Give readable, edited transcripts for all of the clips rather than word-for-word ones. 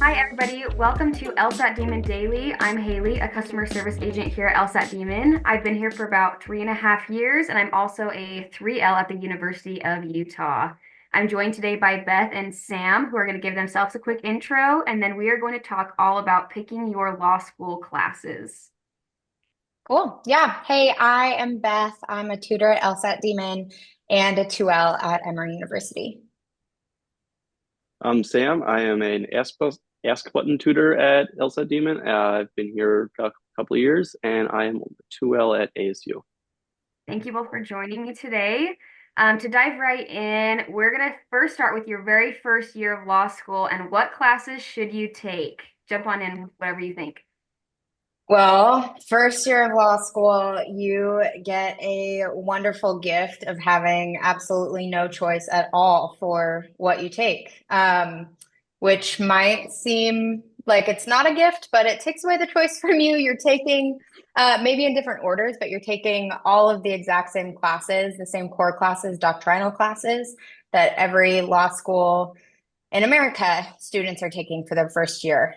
Hi, everybody. Welcome to LSAT Demon Daily. I'm Hayley, a customer service agent here at LSAT Demon. I've been here for about 3.5 years, and I'm also a 3L at the University of Utah. I'm joined today by Beth and Sam, who are going to give themselves a quick intro, and then we are going to talk all about picking your law school classes. Cool. Yeah. Hey, I am Beth. I'm a tutor at LSAT Demon and a 2L at Emory University. I'm Sam. I am an Ask Button tutor at LSAT Demon. I've been here a couple of years, and I am 2L at ASU. Thank you both for joining me today. To dive right in, we're going to first start with your very first year of law school and what classes should you take? Jump on in, whatever you think. Well, first year of law school, you get a wonderful gift of having absolutely no choice at all for what you take, which might seem like it's not a gift, but it takes away the choice from you. You're taking, maybe in different orders, but you're taking all of the exact same classes, the same core classes, doctrinal classes that every law school in America students are taking for their first year.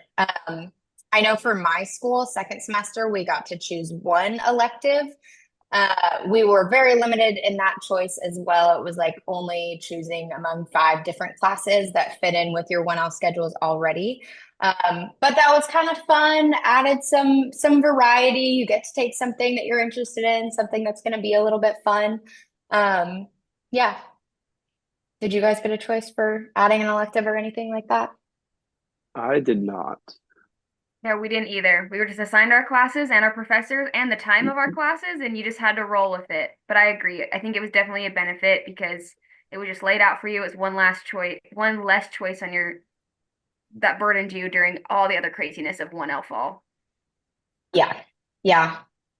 I know for my school, second semester, we got to choose one elective. We were very limited in that choice as well. It was like only choosing among 5 different classes that fit in with your 1L schedules already. But that was kind of fun, added some variety. You get to take something that you're interested in, something that's going to be a little bit fun. Yeah. Did you guys get a choice for adding an elective or anything like that? I did not. No, we didn't either. We were just assigned our classes and our professors and the time of our classes, and you just had to roll with it. But I agree. I think it was definitely a benefit because it was just laid out for you. It was one last choice, one less choice on your that burdened you during all the other craziness of 1L fall. Yeah, yeah,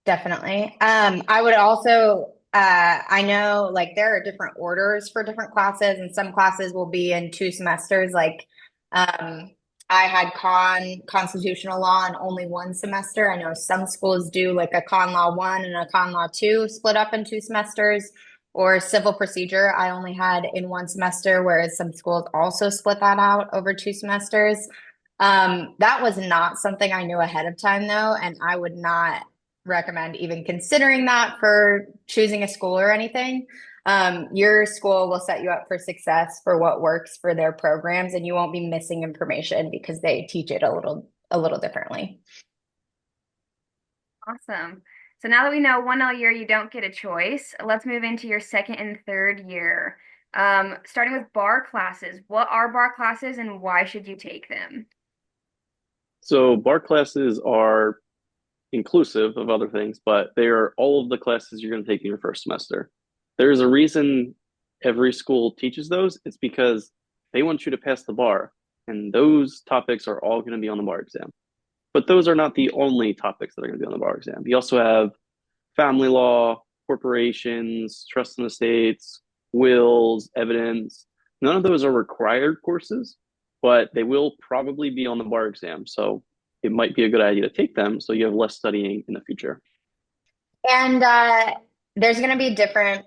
definitely. I would also, I know like there are different orders for different classes, and some classes will be in 2 semesters. Like, I had constitutional law in only 1 semester. I know some schools do like a con law 1 and a con law 2 split up in 2 semesters, or civil procedure. I only had in 1 semester, whereas some schools also split that out over 2 semesters. That was not something I knew ahead of time though, and I would not recommend even considering that for choosing a school or anything. Your school will set you up for success for what works for their programs, and you won't be missing information because they teach it a little differently. Awesome. So now that we know 1L year, you don't get a choice. Let's move into your second and third year. Starting with bar classes. What are bar classes and why should you take them? So bar classes are inclusive of other things, but they are all of the classes you're going to take in your first semester. There's a reason every school teaches those. It's because they want you to pass the bar, and those topics are all going to be on the bar exam. But those are not the only topics that are going to be on the bar exam. You also have family law, corporations, trust and estates, wills, evidence. None of those are required courses, but they will probably be on the bar exam. So it might be a good idea to take them so you have less studying in the future. And there's going to be different,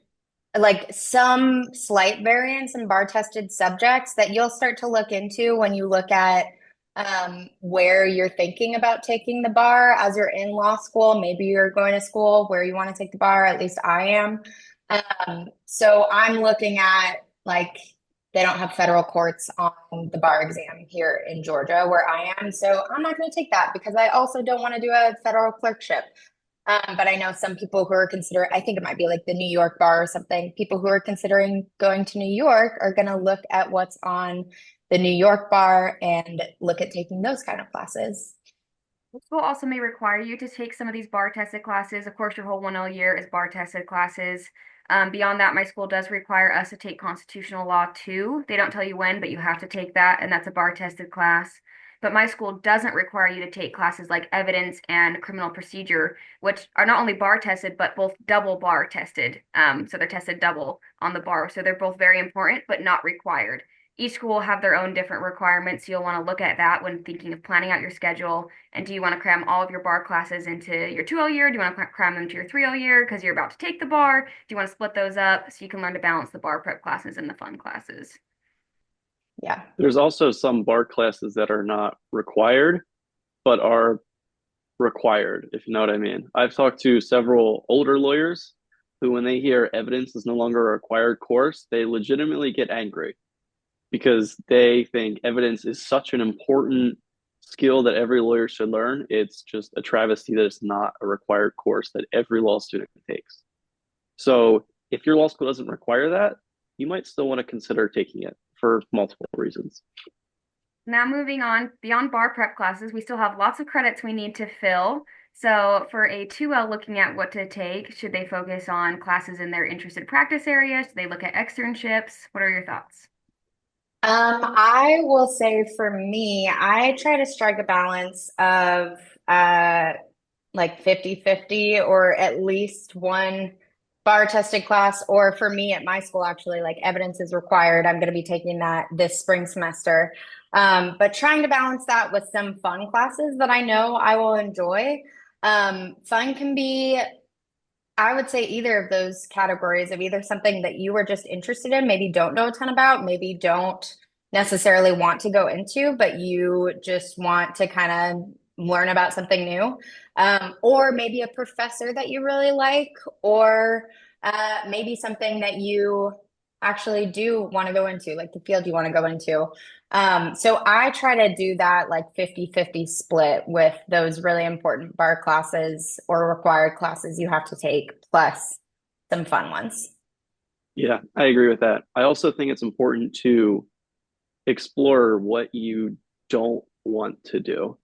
like some slight variance in bar tested subjects that you'll start to look into when you look at where you're thinking about taking the bar as you're in law school. Maybe you're going to school where you want to take the bar, at least I am. So I'm looking at like they don't have federal courts on the bar exam here in Georgia where I am. So I'm not going to take that because I also don't want to do a federal clerkship. But I know some people who are considering, I think it might be like the New York bar or something. People who are considering going to New York are going to look at what's on the New York bar and look at taking those kind of classes. School also may require you to take some of these bar tested classes. Of course, your whole 1L year is bar tested classes. Beyond that, my school does require us to take constitutional law too. They don't tell you when, but you have to take that, and that's a bar tested class. But my school doesn't require you to take classes like evidence and criminal procedure, which are not only bar tested, but both double bar tested. So they're tested double on the bar. So they're both very important, but not required. Each school will have their own different requirements. So you'll want to look at that when thinking of planning out your schedule. And do you want to cram all of your bar classes into your 2L year? Do you want to cram them to your 3L year because you're about to take the bar? Do you want to split those up so you can learn to balance the bar prep classes and the fun classes? Yeah. There's also some bar classes that are not required, but are required, if you know what I mean. I've talked to several older lawyers who, when they hear evidence is no longer a required course, they legitimately get angry because they think evidence is such an important skill that every lawyer should learn. It's just a travesty that it's not a required course that every law student takes. So if your law school doesn't require that, you might still want to consider taking it for multiple reasons. Now moving on, beyond bar prep classes, we still have lots of credits we need to fill. So for a 2L looking at what to take, should they focus on classes in their interested practice areas? Do they look at externships? What are your thoughts? I will say for me, I try to strike a balance of uh like 50-50 or at least one bar tested class, or for me at my school, actually, like evidence is required. I'm going to be taking that this spring semester. But trying to balance that with some fun classes that I know I will enjoy. Fun can be, I would say, either of those categories of either something that you were just interested in, maybe don't know a ton about, maybe don't necessarily want to go into, but you just want to kind of learn about something new. Or maybe a professor that you really like, or maybe something that you actually do want to go into, like the field you want to go into. So I try to do that like 50-50 split with those really important bar classes or required classes you have to take, plus some fun ones. Yeah, I agree with that. I also think it's important to explore what you don't want to do.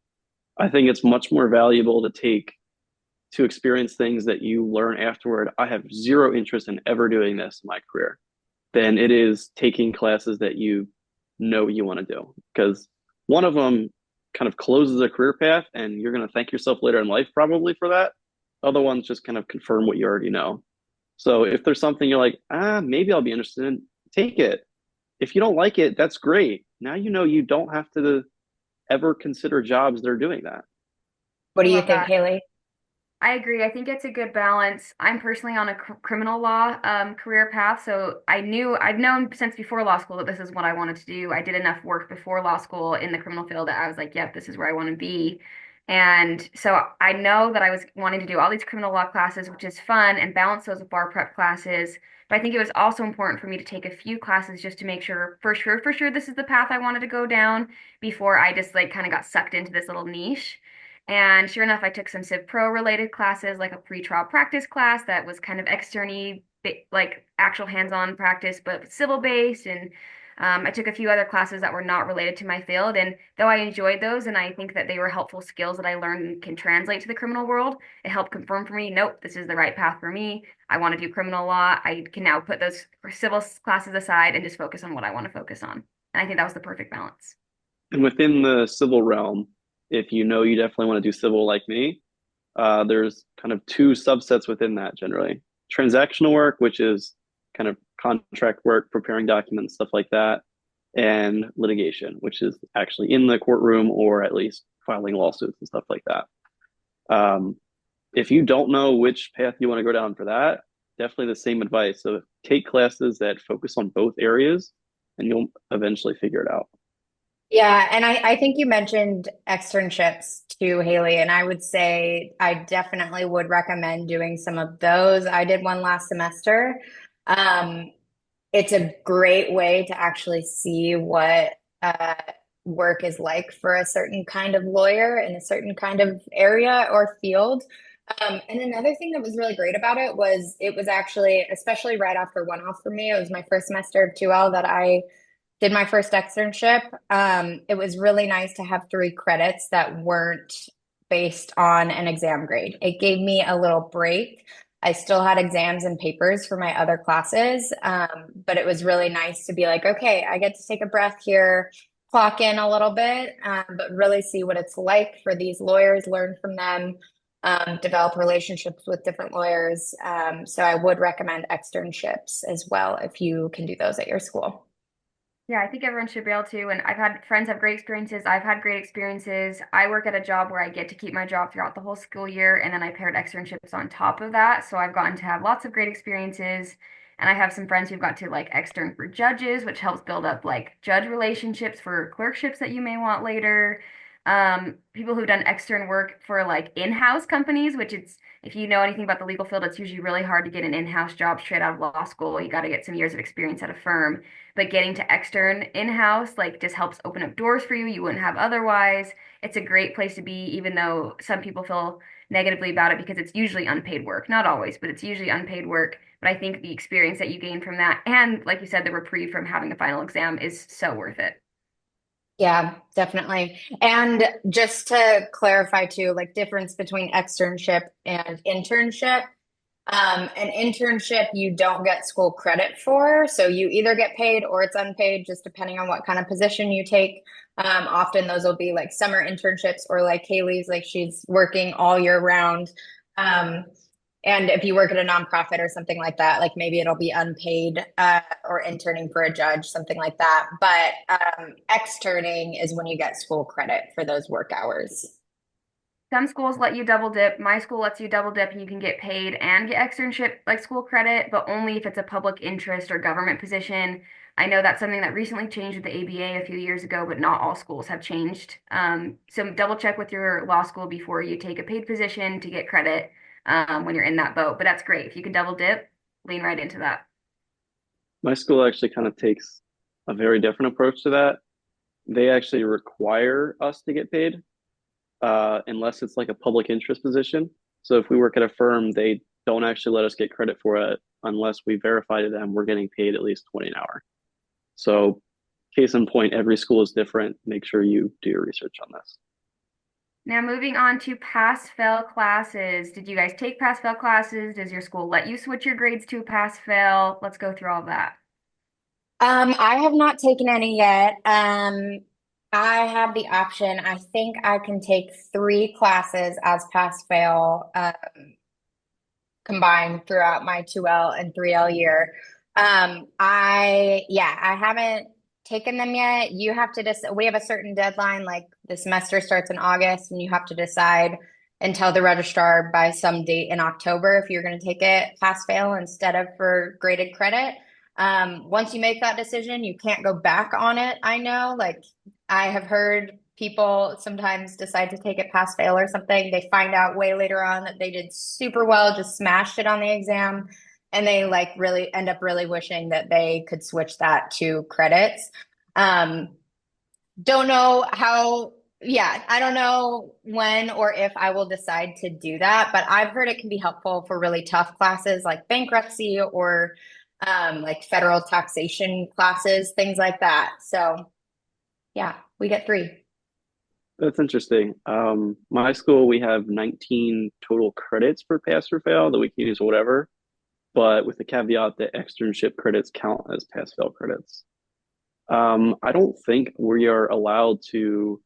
I think it's much more valuable to experience things that you learn afterward. I have zero interest in ever doing this in my career than it is taking classes that you know you want to do. Because one of them kind of closes a career path and you're going to thank yourself later in life probably for that. Other ones just kind of confirm what you already know. So if there's something you're like, maybe I'll be interested in, take it. If you don't like it, that's great. Now you know you don't have to ever consider jobs that are doing that. What I do you love think, that. Hayley? I agree. I think it's a good balance. I'm personally on a criminal law career path, so I've known since before law school that this is what I wanted to do. I did enough work before law school in the criminal field that I was like, yep, this is where I want to be. And so I know that I was wanting to do all these criminal law classes, which is fun, and balance those with bar prep classes. But I think it was also important for me to take a few classes just to make sure, for sure, this is the path I wanted to go down before I just like kind of got sucked into this little niche. And sure enough, I took some Civ Pro related classes, like a pre-trial practice class that was kind of externy, like actual hands-on practice, but civil based. And I took a few other classes that were not related to my field. And though I enjoyed those, and I think that they were helpful skills that I learned and can translate to the criminal world, it helped confirm for me, nope, this is the right path for me. I want to do criminal law. I can now put those civil classes aside and just focus on what I want to focus on. And I think that was the perfect balance. And within the civil realm, if you know you definitely want to do civil like me, there's kind of two subsets within that generally. Transactional work, which is kind of contract work, preparing documents, stuff like that, and litigation, which is actually in the courtroom or at least filing lawsuits and stuff like that. Um, if you don't know which path you want to go down for that, definitely the same advice. So take classes that focus on both areas and you'll eventually figure it out. Yeah, and I think you mentioned externships too, Haley, and I would say I definitely would recommend doing some of those. I did one last semester. Um, it's a great way to actually see what uh, work is like for a certain kind of lawyer in a certain kind of area or field. And another thing that was really great about it was actually, especially right after one off for me, it was my first semester of 2L that I did my first externship. It was really nice to have 3 credits that weren't based on an exam grade. It gave me a little break. I still had exams and papers for my other classes, but it was really nice to be like, okay, I get to take a breath here, clock in a little bit, but really see what it's like for these lawyers, learn from them, develop relationships with different lawyers. So I would recommend externships as well if you can do those at your school. Yeah, I think everyone should be able to. And I've had friends have great experiences. I've had great experiences. I work at a job where I get to keep my job throughout the whole school year, and then I paired externships on top of that. So I've gotten to have lots of great experiences. And I have some friends who've got to like extern for judges, which helps build up like judge relationships for clerkships that you may want later. People who've done extern work for like in-house companies, which it's if you know anything about the legal field, it's usually really hard to get an in-house job straight out of law school. You got to get some years of experience at a firm. But getting to extern in-house like just helps open up doors for you wouldn't have otherwise. It's a great place to be, even though some people feel negatively about it because it's usually unpaid work. Not always, but it's usually unpaid work. But I think the experience that you gain from that, and like you said, the reprieve from having a final exam is so worth it. Yeah, definitely. And just to clarify too, like difference between externship and internship. An internship you don't get school credit for, so you either get paid or it's unpaid, just depending on what kind of position you take. Often those will be like summer internships or like Hayley's, like she's working all year round. Um, and if you work at a nonprofit or something like that, like maybe it'll be unpaid or interning for a judge, something like that. But externing is when you get school credit for those work hours. Some schools let you double dip. My school lets you double dip and you can get paid and get externship like school credit, but only if it's a public interest or government position. I know that's something that recently changed with the ABA a few years ago, but not all schools have changed. So double check with your law school before you take a paid position to get credit when you're in that boat. But that's great. If you can double dip, lean right into that. My school actually kind of takes a very different approach to that. They actually require us to get paid unless it's like a public interest position. So if we work at a firm, they don't actually let us get credit for it unless we verify to them we're getting paid at least 20 an hour. So case in point, every school is different. Make sure you do your research on this. Now, moving on to pass-fail classes. Did you guys take pass-fail classes? Does your school let you switch your grades to a pass-fail? Let's go through all that. I have not taken any yet. I have the option. I think I can take three classes as pass fail combined throughout my 2L and 3L year. I haven't taken them yet. You have to we have a certain deadline, like the semester starts in August, and you have to decide and tell the registrar by some date in October if you're going to take it pass fail instead of for graded credit. Once you make that decision, you can't go back on it. I know, like I have heard people sometimes decide to take it pass fail or something. They find out way later on that they did super well, just smashed it on the exam, and they like really end up really wishing that they could switch that to credits. Um, don't know how, yeah, I don't know when or if I will decide to do that, but I've heard it can be helpful for really tough classes like bankruptcy or like federal taxation classes, things like that. So yeah, we get three. That's interesting. My school, we have 19 total credits for pass or fail that we can use whatever, but with the caveat that externship credits count as pass fail credits. I don't think we are allowed to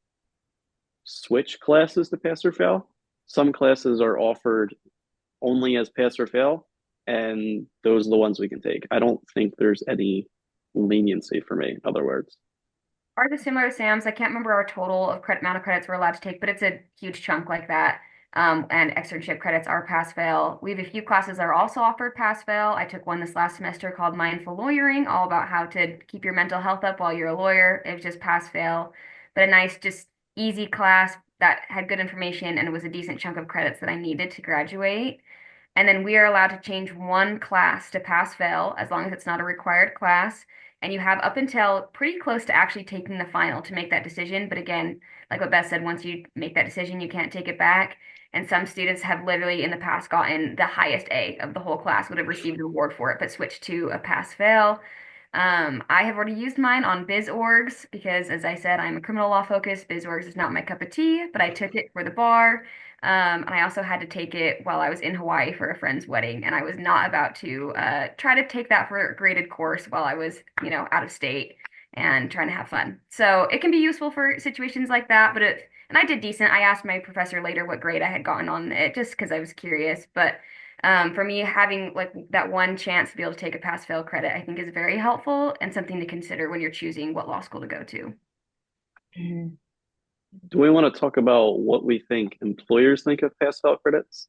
switch classes to pass or fail. Some classes are offered only as pass or fail, and those are the ones we can take. I don't think there's any leniency for me, in other words. Ours is similar to Sam's. I can't remember our total of credit amount of credits we're allowed to take, but it's a huge chunk like that. And externship credits are pass fail. We have a few classes that are also offered pass fail. I took one this last semester called Mindful Lawyering, all about how to keep your mental health up while you're a lawyer. It was just pass fail, but a nice, just easy class that had good information and it was a decent chunk of credits that I needed to graduate. And then we are allowed to change one class to pass fail as long as it's not a required class. And you have up until pretty close to actually taking the final to make that decision. But again, like what Beth said, once you make that decision, you can't take it back. And some students have literally in the past gotten the highest A of the whole class, would have received an award for it, but switched to a pass fail. I have already used mine on biz orgs because, as I said, I'm a criminal law focused. Biz orgs is not my cup of tea, but I took it for the bar. And I also had to take it while I was in Hawaii for a friend's wedding, and I was not about to try to take that for a graded course while I was, out of state and trying to have fun. So it can be useful for situations like that, and I did decent. I asked my professor later what grade I had gotten on it just because I was curious, but for me, having like that one chance to be able to take a pass fail credit, I think is very helpful and something to consider when you're choosing what law school to go to. Mhm. Do we want to talk about what we think employers think of pass fail credits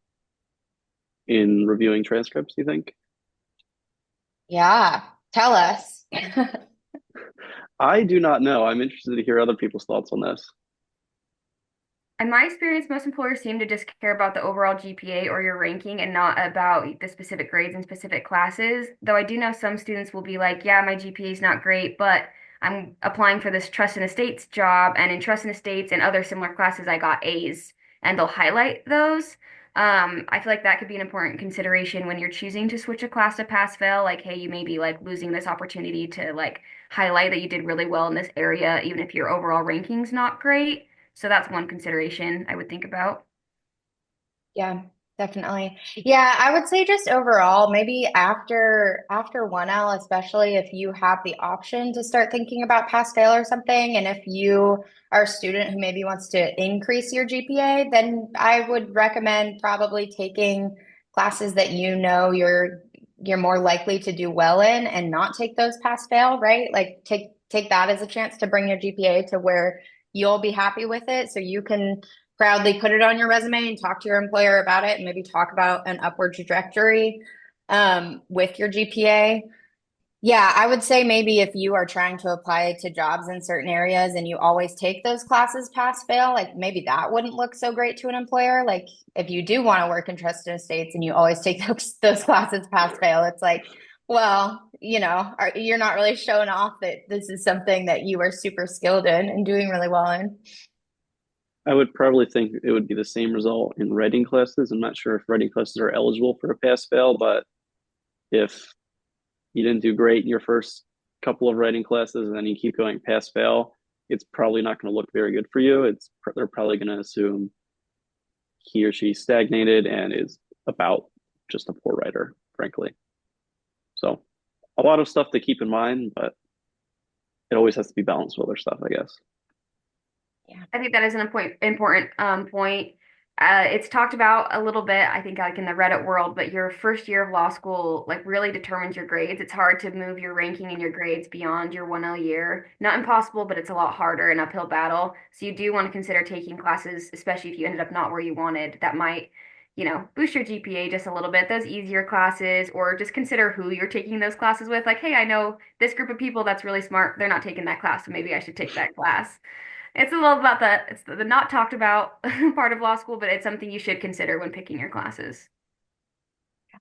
in reviewing transcripts, you think? Yeah, tell us. I do not know. I'm interested to hear other people's thoughts on this. In my experience, most employers seem to just care about the overall GPA or your ranking and not about the specific grades in specific classes. Though I do know some students will be like, yeah, my GPA is not great, but I'm applying for this trust and estates job, and in trust and estates and other similar classes, I got A's, and they'll highlight those. I feel like that could be an important consideration when you're choosing to switch a class to pass fail. Like, hey, you may be like losing this opportunity to like highlight that you did really well in this area, even if your overall ranking's not great. So that's one consideration I would think about. Yeah, definitely. Yeah, I would say just overall, maybe after 1L, especially if you have the option to start thinking about pass fail or something, and if you are a student who maybe wants to increase your GPA, then I would recommend probably taking classes that you know you're more likely to do well in and not take those pass fail, right? Like take that as a chance to bring your GPA to where you'll be happy with it so you can proudly put it on your resume and talk to your employer about it and maybe talk about an upward trajectory with your GPA. Yeah, I would say maybe if you are trying to apply to jobs in certain areas and you always take those classes pass fail, like maybe that wouldn't look so great to an employer. Like if you do want to work in trust and estates and you always take those classes pass fail, it's like, well, you're not really showing off that this is something that you are super skilled in and doing really well in. I would probably think it would be the same result in writing classes. I'm not sure if writing classes are eligible for a pass fail, but if you didn't do great in your first couple of writing classes and then you keep going pass fail, it's probably not going to look very good for you. They're probably going to assume he or she stagnated and is about just a poor writer, frankly. So a lot of stuff to keep in mind, but it always has to be balanced with other stuff, I guess. Yeah. I think that is an important point. It's talked about a little bit, I think, like in the Reddit world, but your first year of law school like really determines your grades. It's hard to move your ranking and your grades beyond your 1L year. Not impossible, but it's a lot harder, an uphill battle. So you do want to consider taking classes, especially if you ended up not where you wanted, that might, boost your GPA just a little bit. Those easier classes, or just consider who you're taking those classes with. Like, hey, I know this group of people that's really smart. They're not taking that class, so maybe I should take that class. It's a little about it's the not talked about part of law school, but it's something you should consider when picking your classes.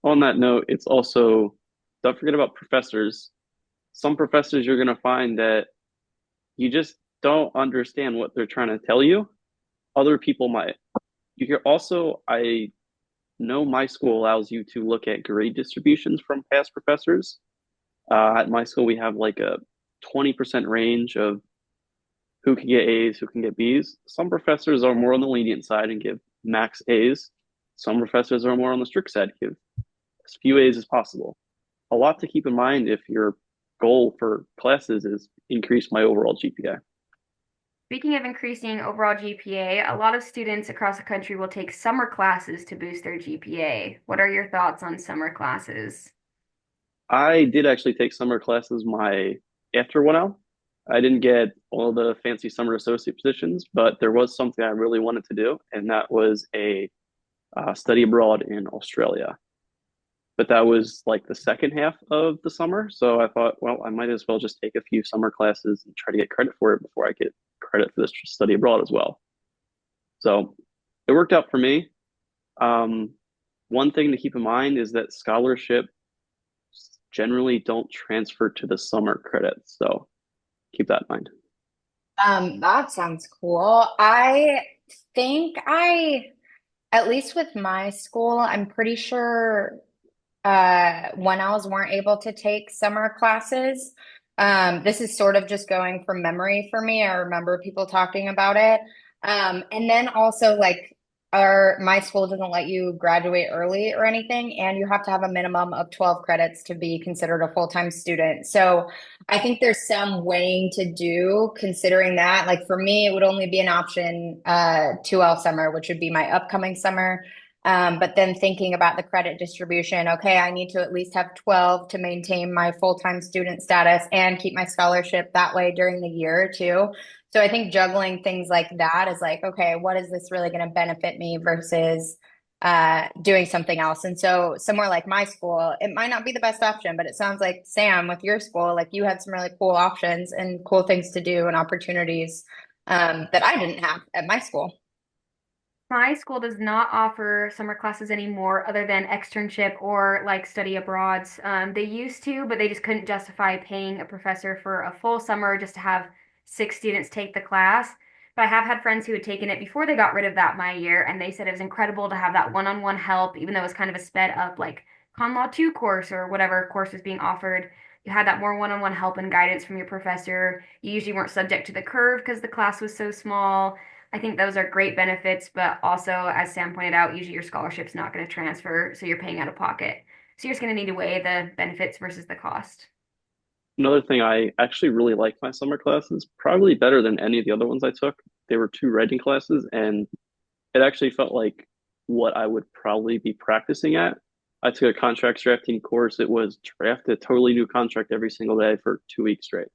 On that note, it's also don't forget about professors. Some professors you're going to find that you just don't understand what they're trying to tell you. Other people might. You hear also, I know my school allows you to look at grade distributions from past professors. At my school, we have like a 20% range of who can get A's, who can get B's. Some professors are more on the lenient side and give max A's. Some professors are more on the strict side, give as few A's as possible. A lot to keep in mind if your goal for classes is increase my overall GPA. Speaking of increasing overall GPA, a lot of students across the country will take summer classes to boost their GPA. What are your thoughts on summer classes? I did actually take summer classes my after 1L. I didn't get all the fancy summer associate positions, but there was something I really wanted to do, and that was a study abroad in Australia. But that was like the second half of the summer. So I thought, well, I might as well just take a few summer classes and try to get credit for it before I get credit for this study abroad as well. So it worked out for me. Um, One thing to keep in mind is that scholarships generally don't transfer to the summer credits. So keep that in mind. That sounds cool. I think at least with my school, I'm pretty sure 1Ls weren't able to take summer classes. This is sort of just going from memory for me. I remember people talking about it. And then also like my school doesn't let you graduate early or anything, and you have to have a minimum of 12 credits to be considered a full-time student. So I think there's some weighing to do considering that. Like for me, it would only be an option 2L summer, which would be my upcoming summer. But then thinking about the credit distribution, okay, I need to at least have 12 to maintain my full-time student status and keep my scholarship that way during the year too. So I think juggling things like that is like, okay, what is this really going to benefit me versus doing something else. And so somewhere like my school, it might not be the best option, but it sounds like Sam with your school, like you had some really cool options and cool things to do and opportunities that I didn't have at my school. My school does not offer summer classes anymore other than externship or like study abroads. They used to, but they just couldn't justify paying a professor for a full summer just to have 6 students take the class. But I have had friends who had taken it before they got rid of that my year, and they said it was incredible to have that one-on-one help, even though it was kind of a sped up like Con Law 2 course or whatever course was being offered. You had that more one-on-one help and guidance from your professor. You usually weren't subject to the curve because the class was so small. I think those are great benefits, but also, as Sam pointed out, usually your scholarship's not going to transfer, so you're paying out of pocket. So you're just going to need to weigh the benefits versus the cost. Another thing, I actually really liked my summer classes, probably better than any of the other ones I took. They were two writing classes, and it actually felt like what I would probably be practicing at. I took a contract drafting course. It was draft a totally new contract every single day for 2 weeks straight.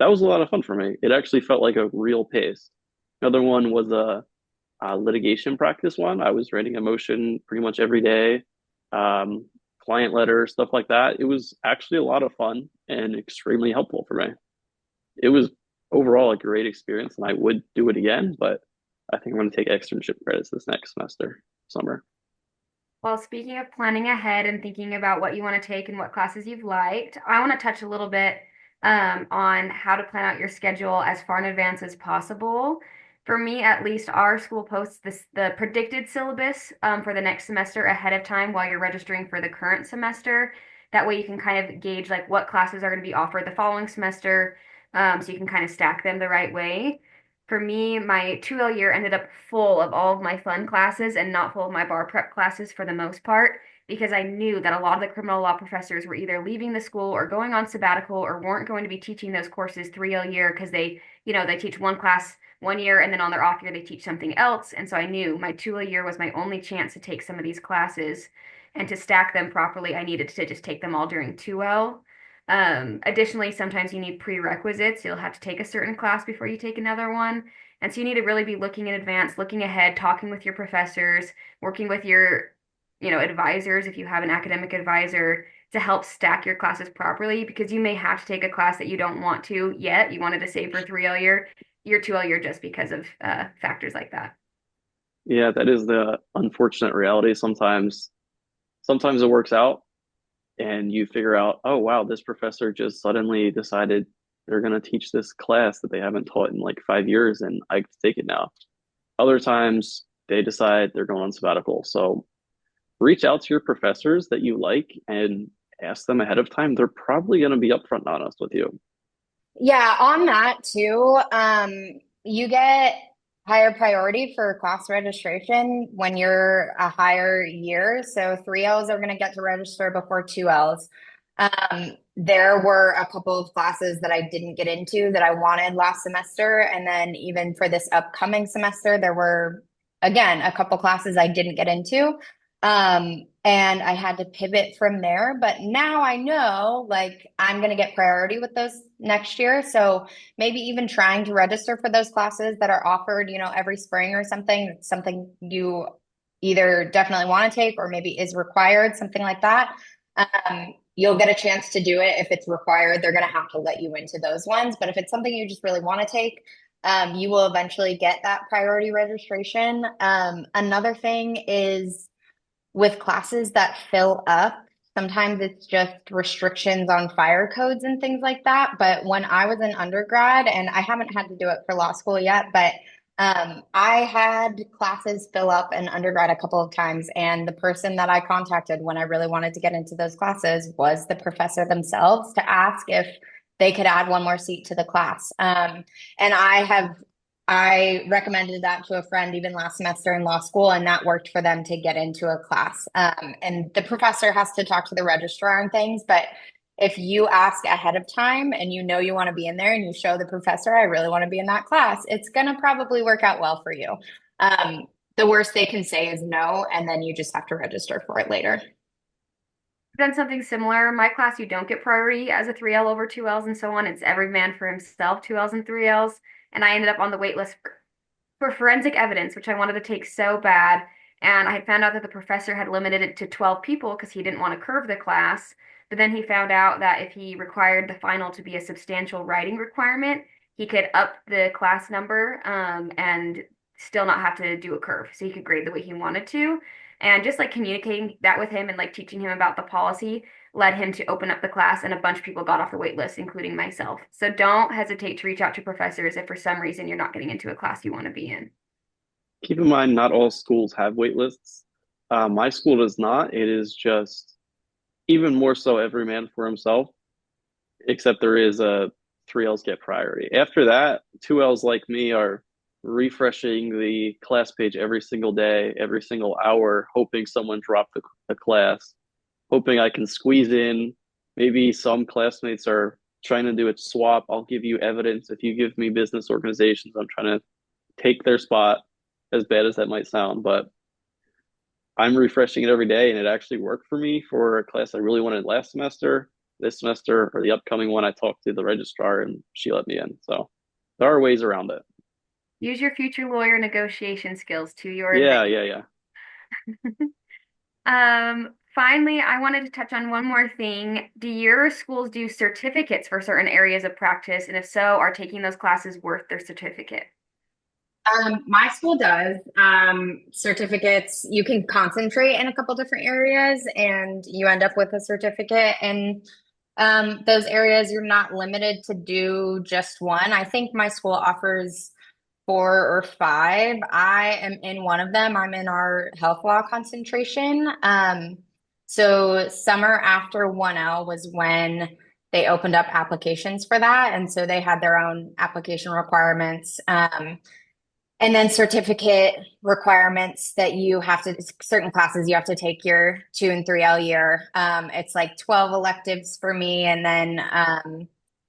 That was a lot of fun for me. It actually felt like a real pace. Another one was a litigation practice one. I was writing a motion pretty much every day, um, client letters, stuff like that. It was actually a lot of fun and extremely helpful for me. It was overall a great experience, and I would do it again, but I think I'm going to take externship credits this next summer. Well, speaking of planning ahead and thinking about what you want to take and what classes you've liked, I want to touch a little bit on how to plan out your schedule as far in advance as possible. For me, at least, our school posts the predicted syllabus for the next semester ahead of time while you're registering for the current semester. That way, you can kind of gauge like what classes are going to be offered the following semester, so you can kind of stack them the right way. For me, my 2L year ended up full of all of my fun classes and not full of my bar prep classes for the most part, because I knew that a lot of the criminal law professors were either leaving the school or going on sabbatical or weren't going to be teaching those courses 3L year because they teach one class 1 year and then on their off year they teach something else. And so I knew my 2L year was my only chance to take some of these classes. And to stack them properly, I needed to just take them all during 2L. Additionally, sometimes you need prerequisites. You'll have to take a certain class before you take another one. And so you need to really be looking in advance, looking ahead, talking with your professors, working with your advisors if you have an academic advisor to help stack your classes properly because you may have to take a class that you don't want to yet. You wanted to save for 3L year 2L year just because of factors like that. Yeah, that is the unfortunate reality. Sometimes it works out and you figure out, oh wow, this professor just suddenly decided they're going to teach this class that they haven't taught in like 5 years and I can take it now. Other times they decide they're going on sabbatical. So reach out to your professors that you like and ask them ahead of time. They're probably going to be upfront and honest with you. Yeah, on that too, you get higher priority for class registration when you're a higher year. So 3Ls are going to get to register before 2Ls. There were a couple of classes that I didn't get into that I wanted last semester. And then even for this upcoming semester, there were, again, a couple classes I didn't get into. And I had to pivot from there. But now I know like I'm going to get priority with those next year. So maybe even trying to register for those classes that are offered, every spring or something, something you either definitely want to take or maybe is required, something like that. You'll get a chance to do it if it's required. They're going to have to let you into those ones. But if it's something you just really want to take, you will eventually get that priority registration. Another thing is with classes that fill up, sometimes it's just restrictions on fire codes and things like that. But when I was in undergrad, and I haven't had to do it for law school yet, but I had classes fill up in undergrad a couple of times, and the person that I contacted when I really wanted to get into those classes was the professor themselves to ask if they could add one more seat to the class. And I recommended that to a friend even last semester in law school, and that worked for them to get into a class. And the professor has to talk to the registrar and things, but if you ask ahead of time and you know you want to be in there and you show the professor, I really want to be in that class, it's going to probably work out well for you. The worst they can say is no, and then you just have to register for it later. Done something similar. My class, you don't get priority as a 3L over 2Ls and so on. It's every man for himself, 2Ls and 3Ls. And I ended up on the wait list for forensic evidence, which I wanted to take so bad. And I had found out that the professor had limited it to 12 people because he didn't want to curve the class. But then he found out that if he required the final to be a substantial writing requirement, he could up the class number and still not have to do a curve. So he could grade the way he wanted to. And just like communicating that with him and like teaching him about the policy led him to open up the class, and a bunch of people got off the wait list, including myself. So don't hesitate to reach out to professors if for some reason you're not getting into a class you want to be in. Keep in mind, not all schools have wait lists. My school does not. It is just even more so every man for himself, except there is a three L's get priority. After that, two L's like me are refreshing the class page every single day, every single hour, hoping someone dropped the class, hoping I can squeeze in. Maybe some classmates are trying to do a swap. I'll give you evidence. If you give me business organizations, I'm trying to take their spot, as bad as that might sound, but I'm refreshing it every day, and it actually worked for me for a class I really wanted last semester. This semester, or the upcoming one, I talked to the registrar and she let me in. So there are ways around it. Use your future lawyer negotiation skills to your Yeah, advantage. yeah, yeah. Finally, I wanted to touch on one more thing. Do your schools do certificates for certain areas of practice? And if so, are taking those classes worth their certificate? My school does. Certificates, you can concentrate in a couple different areas and you end up with a certificate. And those areas, you're not limited to do just one. I think my school offers four or five. I am in one of them. I'm in our health law concentration. So summer after 1L was when they opened up applications for that. And so they had their own application requirements. And then certificate requirements that you have to, certain classes you have to take your 2 and 3L year. It's like 12 electives for me, and then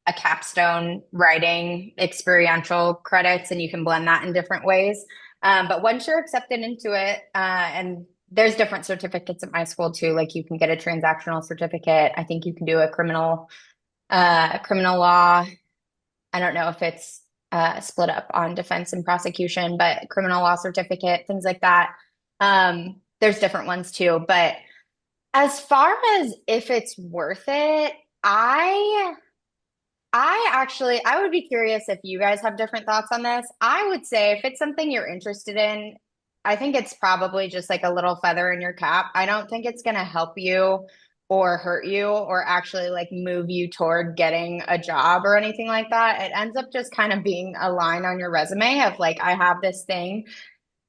a capstone writing experiential credits, and you can blend that in different ways. But once you're accepted into it, and there's different certificates at my school too, like you can get a transactional certificate. I think you can do a criminal law. I don't know if it's split up on defense and prosecution, but criminal law certificate, things like that. There's different ones too. But as far as if it's worth it, I I would be curious if you guys have different thoughts on this. I would say if it's something you're interested in, I think it's probably just like a little feather in your cap. I don't think it's going to help you or hurt you or actually like move you toward getting a job or anything like that. It ends up just kind of being a line on your resume of like, I have this thing.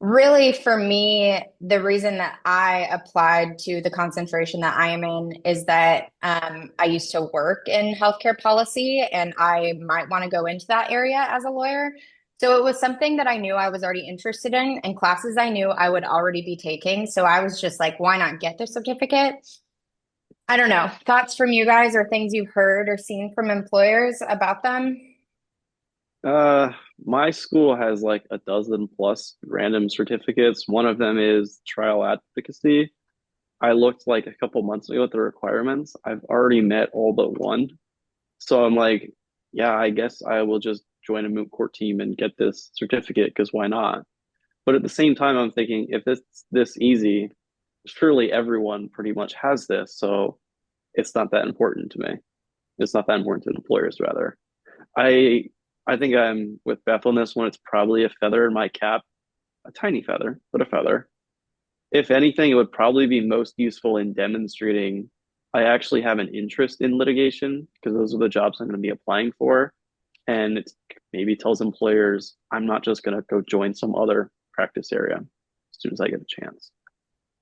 Really, for me, the reason that I applied to the concentration that I am in is that I used to work in healthcare policy and I might want to go into that area as a lawyer. So it was something that I knew I was already interested in and classes I knew I would already be taking. So I was just like, why not get the certificate? I don't know. Thoughts from you guys or things you've heard or seen from employers about them? My school has like a dozen plus random certificates. One of them is trial advocacy. I looked like a couple months ago at the requirements. I've already met all but one. So I'm like, yeah, I guess I will just join a moot court team and get this certificate because why not? But at the same time, I'm thinking if it's this easy, surely everyone pretty much has this. So it's not that important to me. It's not that important to employers, rather. I I think I'm with Beth on this one. It's probably a feather in my cap, a tiny feather, but a feather. If anything, it would probably be most useful in demonstrating I actually have an interest in litigation because those are the jobs I'm going to be applying for. And it maybe tells employers I'm not just going to go join some other practice area as soon as I get a chance.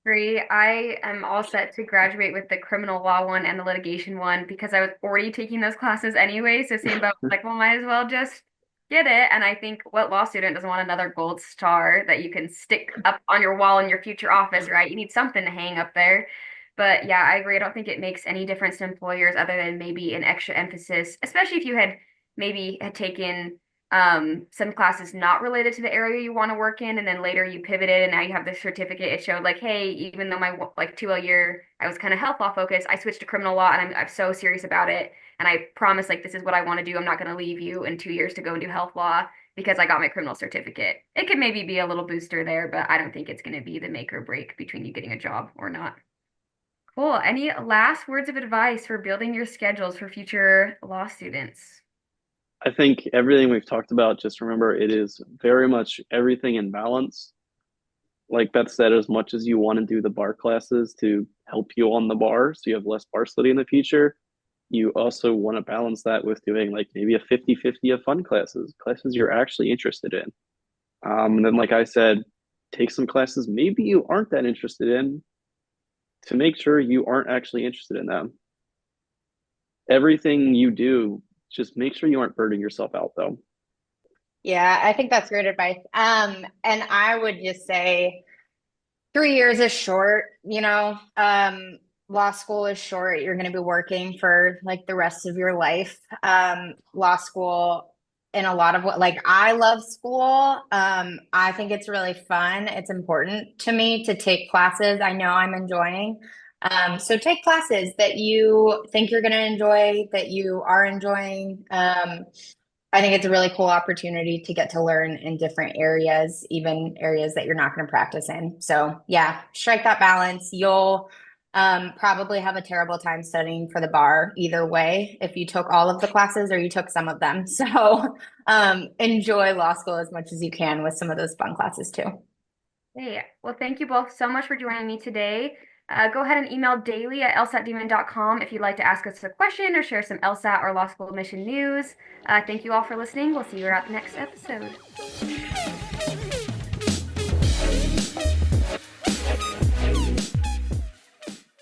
Great. I am all set to graduate with the criminal law one and the litigation one because I was already taking those classes anyway. So same about like, well, might as well just get it. And I think what law student doesn't want another gold star that you can stick up on your wall in your future office, right? You need something to hang up there. But yeah, I agree. I don't think it makes any difference to employers other than maybe an extra emphasis, especially if you had maybe had taken some classes not related to the area you want to work in, and then later you pivoted and now you have this certificate. It showed like, hey, even though my like 2L year I was kind of health law focused, I switched to criminal law and I'm so serious about it. And I promise like this is what I want to do. I'm not going to leave you in 2 years to go and do health law. because I got my criminal certificate. It could maybe be a little booster there, but I don't think it's going to be the make or break between you getting a job or not. Cool. Any last words of advice for building your schedules for future law students? I think everything we've talked about, just remember it is very much everything in balance. Like Beth said, as much as you want to do the bar classes to help you on the bar so you have less bar study in the future, you also want to balance that with doing like maybe a 50-50 of fun classes you're actually interested in. And then, like I said, take some classes maybe you aren't that interested in to make sure you aren't actually interested in them. Everything you do, just make sure you aren't burning yourself out, though. Yeah, I think that's great advice. And I would just say 3 years is short, law school is short. You're going to be working for like the rest of your life. Law school in a lot of what, like I love school. I think it's really fun. It's important to me to take classes I know I'm enjoying. So take classes that you think you're going to enjoy, that you are enjoying. I think it's a really cool opportunity to get to learn in different areas, even areas that you're not going to practice in. So, yeah, strike that balance. You'll probably have a terrible time studying for the bar either way if you took all of the classes or you took some of them. So, enjoy law school as much as you can with some of those fun classes too. Hey, well, thank you both so much for joining me today. Go ahead and email daily at lsatdemon.com if you'd like to ask us a question or share some LSAT or law school admission news. Thank you all for listening. We'll see you at the next episode.